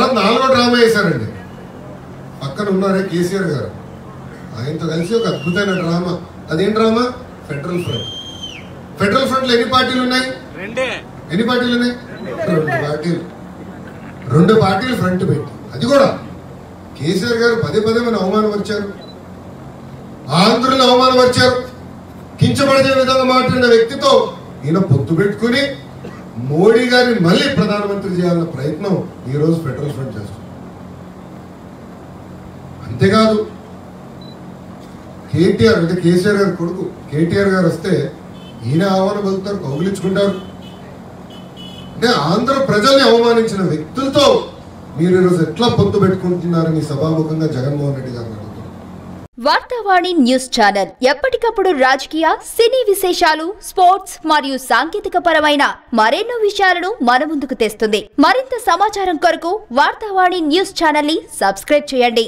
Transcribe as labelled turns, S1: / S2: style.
S1: తర్వాత 4వ డ్రామా వేశారండి. పక్కన ఉన్నారే కేసీఆర్ గారు, ఆయనతో కలిసి ఒక అద్భుతమైన డ్రామా. అదేం drama? Federal front. Federal front లో ఎన్ని పార్టీలు ఉన్నాయి? ఎన్ని పార్టీలు ఉన్నాయి? 2 పార్టీలు. 2 పార్టీలు ఫ్రంట్ పెట్టి, అది కూడా కేసీఆర్ గారు పదే మన అవమానపరిచారు, ఆంధ్రులను అవమానపరిచారు. కించబడే విధంగా మాట్లాడిన వ్యక్తితో ఈయన పొత్తు పెట్టుకుని మోడీ గారిని మళ్ళీ ప్రధానమంత్రి చేయాలన్న ప్రయత్నం ఈ రోజు ఫెడరల్ ఫ్రంట్ చేస్తుంది. అంతేకాదు, కేటీఆర్ అంటే కేసీఆర్ గారి కొడుకు కేటీఆర్ గారు వస్తే ఈయన ఆహ్వానం పలుకుతారు, కౌగిలించుకుంటారు. అంటే ఆంధ్ర ప్రజల్ని అవమానించిన వ్యక్తులతో మీరు ఈరోజు ఎట్లా పొత్తు పెట్టుకుంటున్నారని సభాముఖంగా జగన్మోహన్ రెడ్డి గారు అడుగుతున్నారు.
S2: వార్తావాణి న్యూస్ ఛానల్ ఎప్పటికప్పుడు రాజకీయ, సినీ విశేషాలు, స్పోర్ట్స్ మరియు సాంకేతిక పరమైన మరెన్నో విషయాలను మన ముందుకు తెస్తుంది. మరింత సమాచారం కొరకు వార్తావాణి న్యూస్ ఛానల్ ని సబ్స్క్రైబ్ చేయండి.